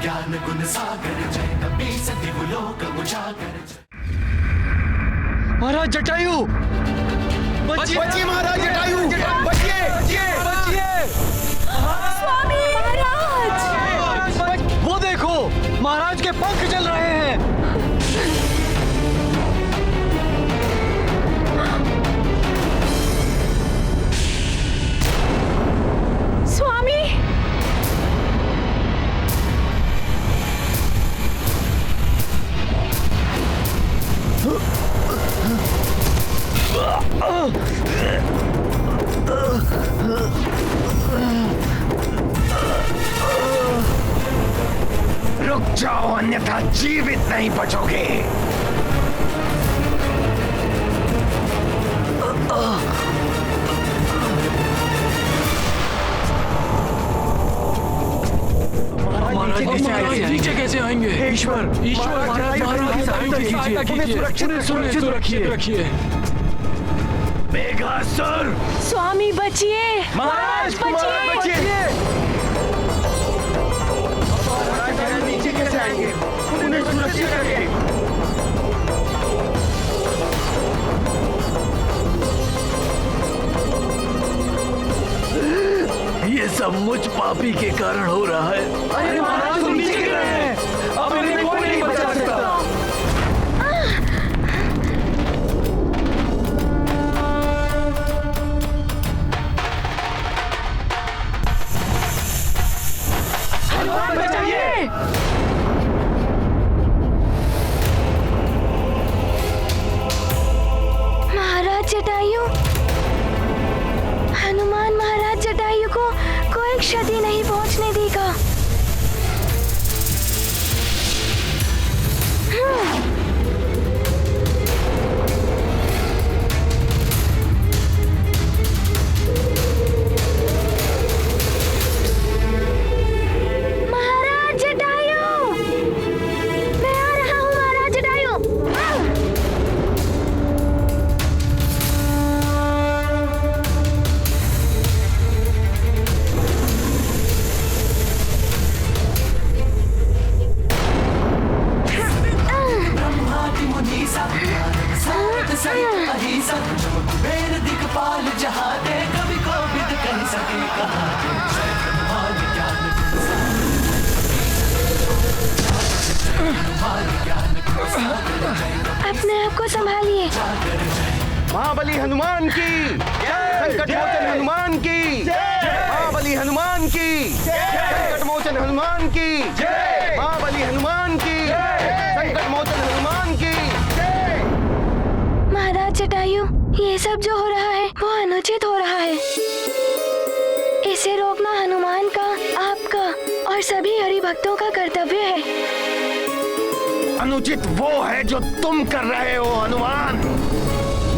ज्ञान गुण सागर जय कपी सति लोक उजागर। महाराज जटायु, बचिए महाराज जटायु, बचिए बचिए। स्वामी महाराज, वो देखो महाराज के पंख जल रहे हैं। स्वामी रुक जाओ अन्यथा जीवित नहीं बचोगे। नीचे कैसे आएंगे? ईश्वर महाराज सुरक्षित रखिए। मेघासुर, स्वामी बचिए, महाराज बचिए। नीचे कैसे आएंगे? उन्हें सुरक्षित रखें। ये सब मुझ पापी के कारण हो रहा है। अरे महाराज तुम नीचे गिर रहे हैं, अब इन्हें कोई नहीं बचा सकता। महाराज जटायु, हनुमान महाराज जटायु को कोई क्षति नहीं पहुंचने देगा। महाराज जटायु, मैं आ रहा हूँ महाराज जटायु। ब्रह्मादि मुनीसा सात सहित अहिसा कुबेर दिक्पाल जहाँ दे कवि को विद कह सके कहाँ दे। जय हनुमान ज्ञान गुण सागर जय अपने आप को संभालिए। महाबली हनुमान की संकट मोचन हनुमान की महाबली हनुमान की संकट मोचन हनुमान की महाबली हनुमान की संकट मोचन हनुमान की। महाराज जटायु, ये सब जो हो रहा है वो अनुचित हो रहा है। इसे रोकना हनुमान का, आपका और सभी हरि भक्तों का कर्तव्य है। अनुचित वो है जो तुम कर रहे हो हनुमान।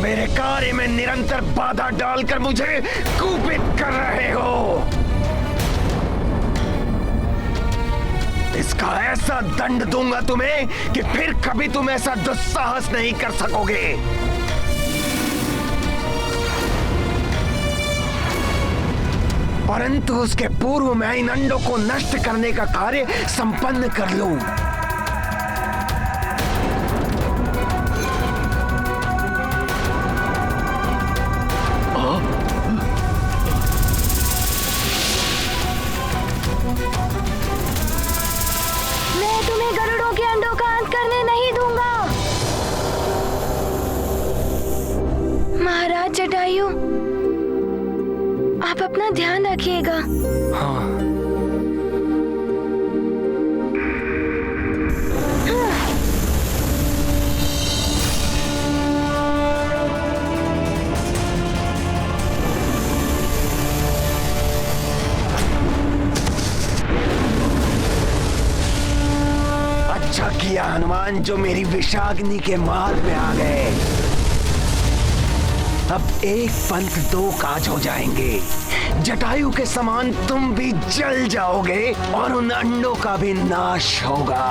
मेरे कार्य में निरंतर बाधा डालकर मुझे कुपित कर रहे हो। इसका ऐसा दंड दूंगा तुम्हें कि फिर कभी तुम ऐसा दुस्साहस नहीं कर सकोगे। परंतु उसके पूर्व मैं इन अंडों को नष्ट करने का कार्य संपन्न कर लूं। मैं तुम्हें गरुड़ों के अंडों का अंत करने नहीं दूंगा। महाराज जटायु, आप अपना ध्यान रखिएगा। हाँ। अच्छा किया हनुमान जो मेरी विषाग्नि के मार्ग में आ गए। अब एक पंथ दो काज हो जाएंगे। जटायु के समान तुम भी जल जाओगे और उन अंडों का भी नाश होगा।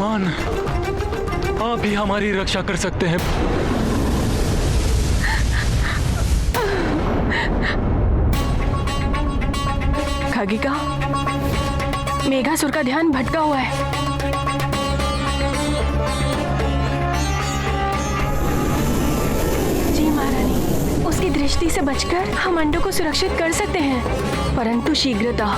हनुमान, आप ही हमारी रक्षा कर सकते हैं। खगिका, मेघासुर का ध्यान भटका हुआ है। जी महारानी, उसकी दृष्टि से बचकर हम अंडों को सुरक्षित कर सकते हैं, परंतु शीघ्रता।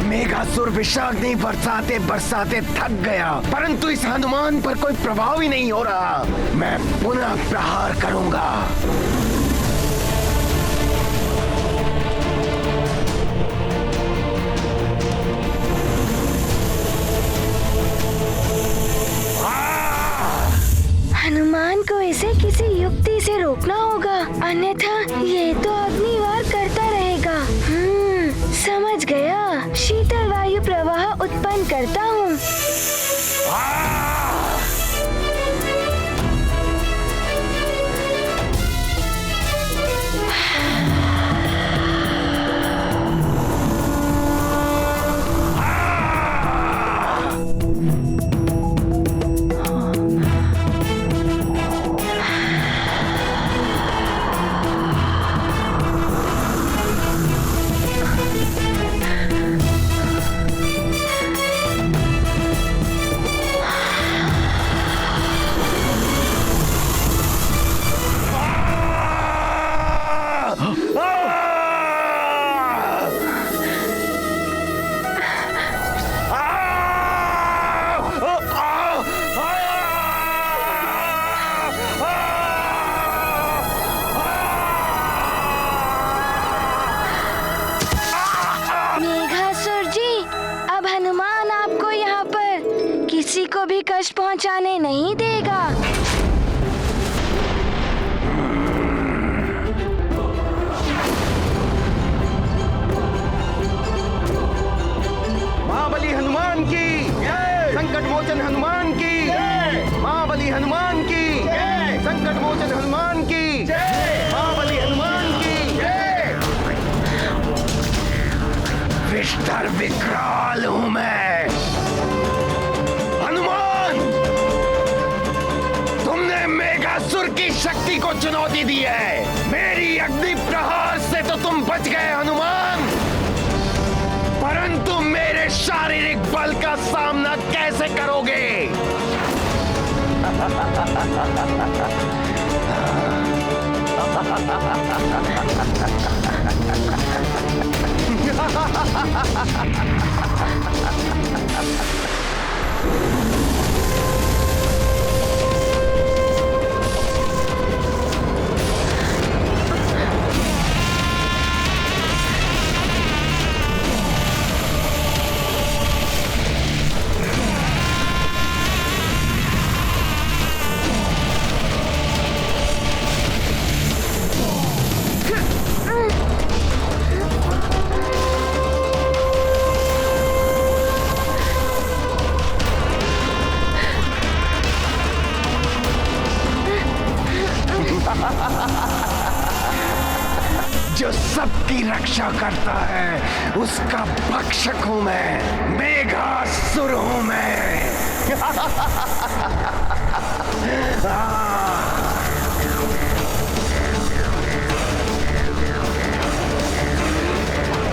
मेघासुर विषाग्नि बरसाते बरसाते थक गया, परंतु इस हनुमान पर कोई प्रभाव ही नहीं हो रहा। मैं पुनः प्रहार करूंगा। हनुमान को इसे किसी युक्ति से रोकना होगा, अन्यथा ये तो अग्निवार करता रहेगा। समझ गया, शीतल वायु प्रवाह उत्पन्न करता हूँ। किसी को भी कष्ट पहुंचाने नहीं देगा। महाबली हनुमान की संकट मोचन हनुमान की, महाबली हनुमान की संकट मोचन हनुमान की, महाबली हनुमान की। विष्टर विकराल हूं मैं। हनुमान, तुमने मेघासुर की शक्ति को चुनौती दी है। मेरी अग्नि प्रहार से तो तुम बच गए हनुमान, परंतु मेरे शारीरिक बल का सामना कैसे करोगे? जो सबकी रक्षा करता है उसका भक्षक हूं मैं, मेघासुर हूं मैं।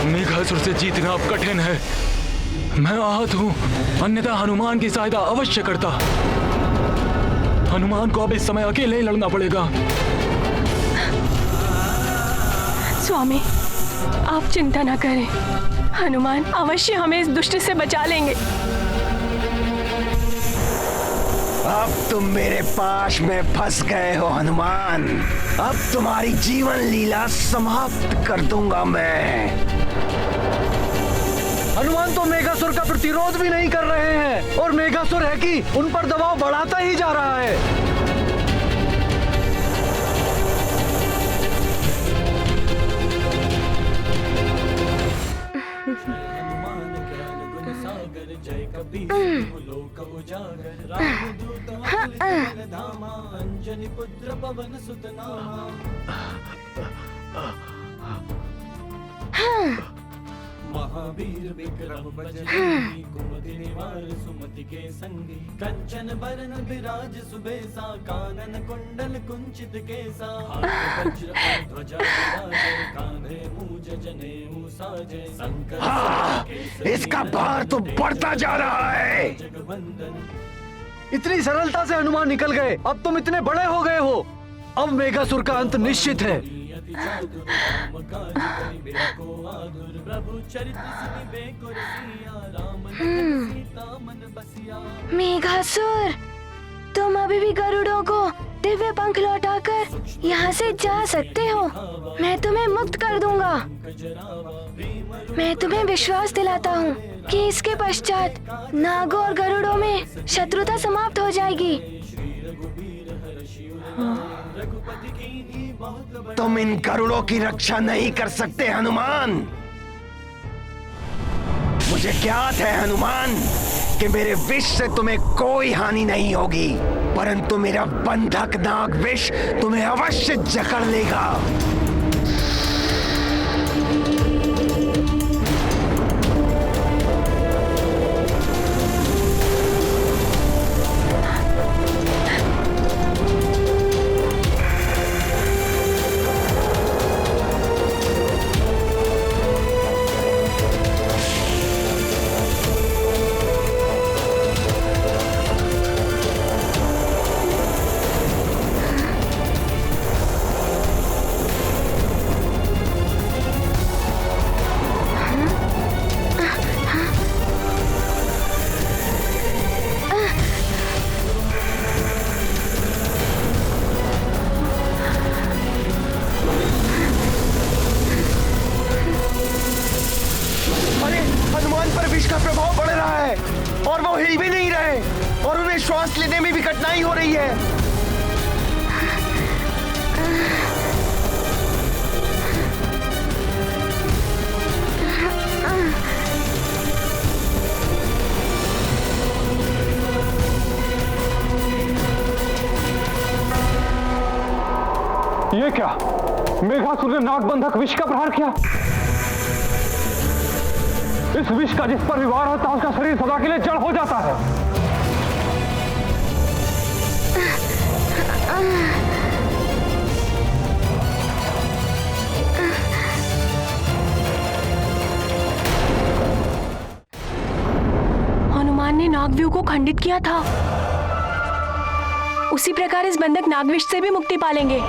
मेघासुर से जीतना अब कठिन है। मैं आहत हूं, अन्यथा हनुमान की सहायता अवश्य करता। हनुमान को अब इस समय अकेले ही लड़ना पड़ेगा। स्वामी, आप चिंता न करें, हनुमान अवश्य हमें इस दुष्ट से बचा लेंगे। अब तुम मेरे पाश में फंस गए हो हनुमान। अब तुम्हारी जीवन लीला समाप्त कर दूंगा मैं। हनुमान तो मेघासुर का प्रतिरोध भी नहीं कर रहे हैं और मेघासुर है कि उन पर दबाव बढ़ाता ही जा रहा है। लोक उजागर रामदूत अतुलित धामा अंजनी पुत्र पवन सुत नामा महावीर विक्रम बजरंगी कुमति निवार सुमति के संगी कंचन बरन विराज सुबेसा कानन कुंडल कुंचित केसा हाथ वज्र और ध्वजा विराजे कांधे मूज जनेऊ साजे शंकर इसका भार तो बढ़ता जा रहा है। जगवंदन इतनी सरलता से हनुमान निकल गए। अब तुम इतने बड़े हो गए हो। अब मेघासुर का अंत निश्चित है। अति चातुर राम काज करिबे को आतुर प्रभु चरित सुनिबे को रसिया राम लखन सीता मन बसिया। मेघासुर, तुम अभी भी गरुड़ों को दिव्य पंख लौटाकर यहाँ से जा सकते हो। मैं तुम्हें मुक्त कर दूंगा। मैं तुम्हें विश्वास दिलाता हूँ कि इसके पश्चात नागों और गरुड़ों में शत्रुता समाप्त हो जाएगी। तुम इन गरुड़ों की रक्षा नहीं कर सकते हनुमान। मुझे ज्ञात है हनुमान कि मेरे विष से तुम्हें कोई हानि नहीं होगी, परंतु मेरा बंधक नाग विष तुम्हें अवश्य जकड़ लेगा। और उन्हें श्वास लेने में भी कठिनाई हो रही है। ये क्या? मेघासुर ने नागबंधक विष का प्रहार किया। इस विष का जिस पर भी वार होता है उसका शरीर सदा के लिए जड़ हो जाता है। हनुमान ने नागव्यूह को खंडित किया था, उसी प्रकार इस बंधक नागविष से भी मुक्ति पालेंगे।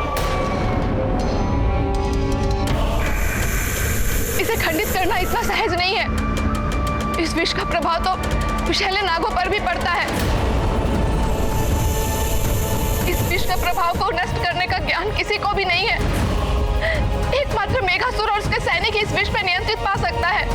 इसे खंडित करना इतना सहज नहीं है। इस विष का प्रभाव तो विषैले नागों पर भी पड़ता है। इस विष के प्रभाव को नष्ट करने का ज्ञान किसी को भी नहीं है। एकमात्र मेघासुर और उसके सैनिक इस विष पर नियंत्रित पा सकता है।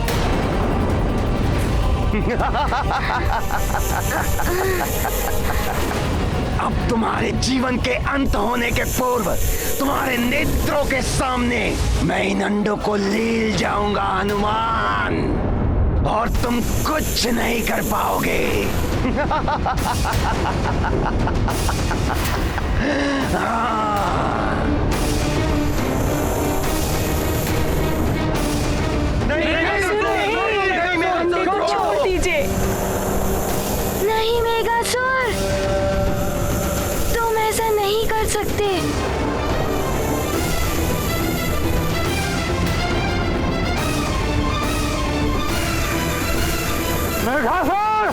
अब तुम्हारे जीवन के अंत होने के पूर्व तुम्हारे नेत्रों के सामने मैं इन अंडों को लील जाऊंगा हनुमान, और तुम कुछ नहीं कर पाओगे। छोड़ दीजिए। नहीं मेघासुर, तुम ऐसा नहीं कर सकते। मेघासुर,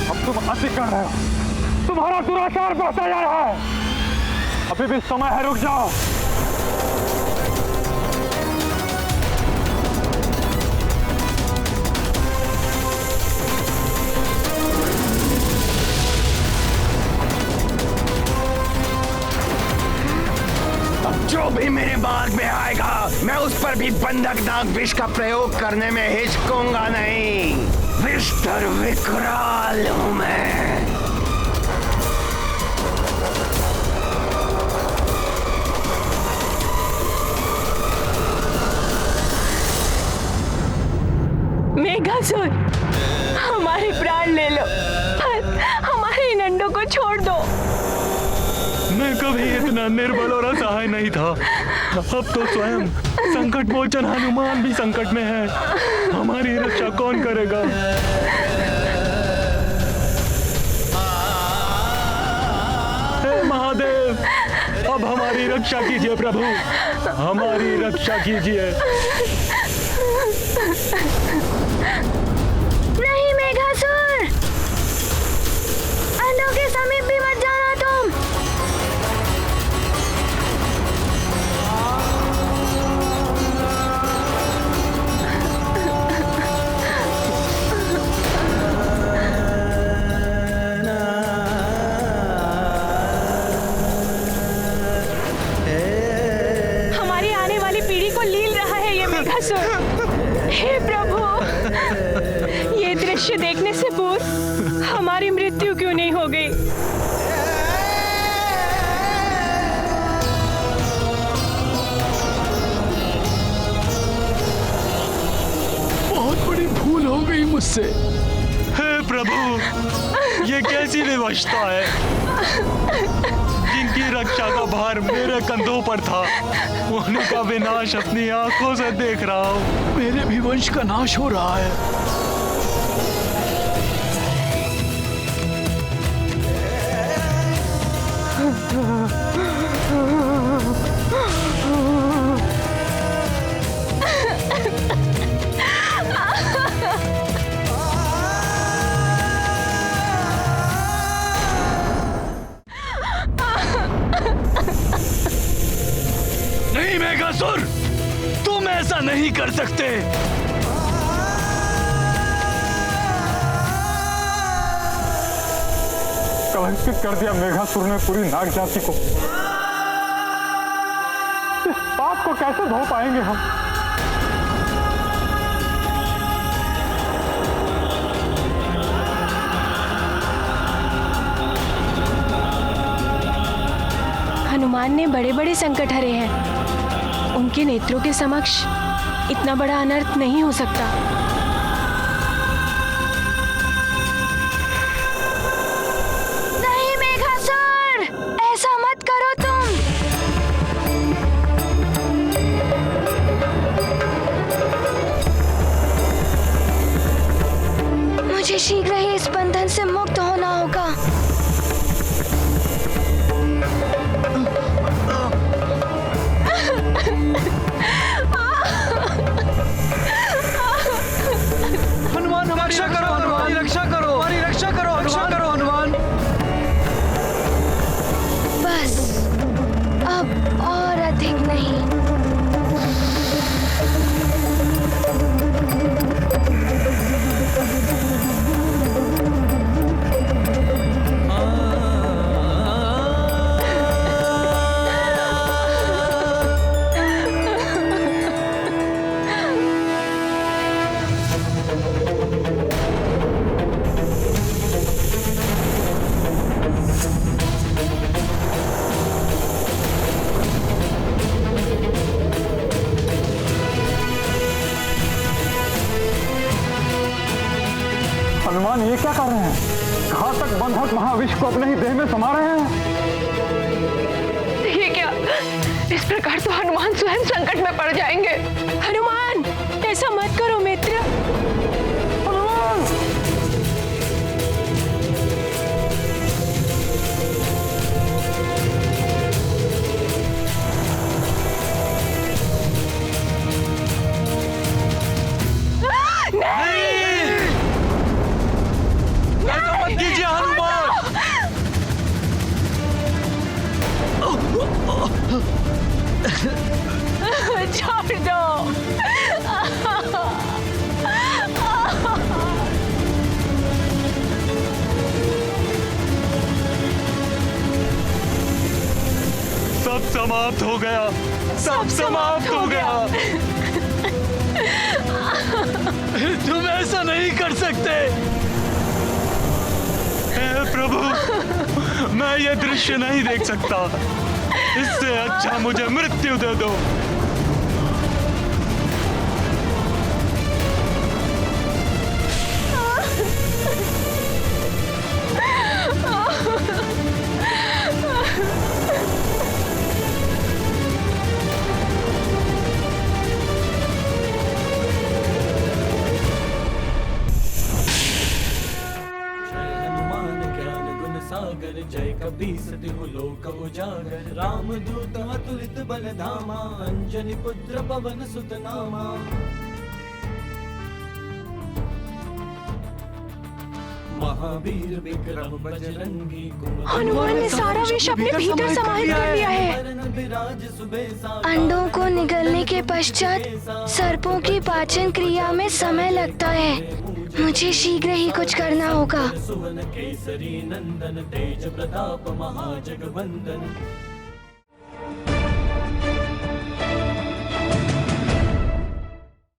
अब तुम अति कर रहे हो। तुम्हारा दुराचार बढ़ता जा रहा है। अभी भी समय है, रुक जाओ। जो भी मेरे मार्ग में आएगा मैं उस पर भी बंधक नाग विष का प्रयोग करने में हिचकूंगा नहीं। विस्तर विकराल हूं मैं। मेघासुर, छोड़ दो। मैं कभी इतना निर्बल और असहाय नहीं था। अब तो स्वयं संकट मोचन हनुमान भी संकट में है। हमारी रक्षा कौन करेगा? हे महादेव, अब हमारी रक्षा कीजिए प्रभु, हमारी रक्षा कीजिए। नहीं मेघासुर, अन्नों के समीप भी मत जाना तुम। हमारी आने वाली पीढ़ी को लील रहा है ये मेघासुर। हे प्रभु, ये दृश्य देखने से पूर्व हमारी मृत्यु क्यों नहीं हो गई? बहुत बड़ी भूल हो गई मुझसे। हे प्रभु, ये कैसी विवशता है? जिनकी रक्षा का भार मेरे कंधों पर था, उनका विनाश अपनी आंखों से देख रहा हूँ। मेरे भी वंश का नाश हो रहा है। नहीं मेघासुर, तुम ऐसा नहीं कर सकते। कलंकित कर दिया मेघासुर ने पूरी नाग जाति को। इस पाप को कैसे धो पाएंगे हम? हनुमान ने बड़े बड़े संकट हरे हैं। उनके नेत्रों के समक्ष इतना बड़ा अनर्थ नहीं हो सकता। नहीं मेघासुर, ऐसा मत करो तुम। मुझे शीघ्र ही इस बंधन से मुक्त होना होगा। हनुमान हमारी रक्षा करो, हनुमान रक्षा करो, हमारी रक्षा करो, रक्षा करो हनुमान। बस अब और अधिक नहीं। हनुमान ये क्या कर रहे हैं? घातक बंधक महाविष को अपने ही देह में समा रहे हैं। ये क्या? इस प्रकार तो हनुमान स्वयं संकट में पड़ जाएंगे। हनुमान, ऐसा मत करो मित्र। हनुमान! कीजिए हनुमान। छोड़ दो। सब समाप्त हो गया, सब समाप्त हो गया। तुम ऐसा नहीं कर सकते। हे प्रभु, मैं ये दृश्य नहीं देख सकता। इससे अच्छा मुझे मृत्यु दे दो। जय कपीस तिहु लोक उजागर रामदूत अतुलित बल धामा अंजनी पुत्र पवन सुत नामा। महावीर विक्रम बजरंगी हनुमान ने सारा विष अपने भीतर समाहित कर लिया है। अंडों को निगलने के पश्चात सर्पों की पाचन क्रिया में समय लगता है। मुझे शीघ्र ही कुछ करना होगा। सुवन केसरी नंदन तेज प्रताप महाजगवंदन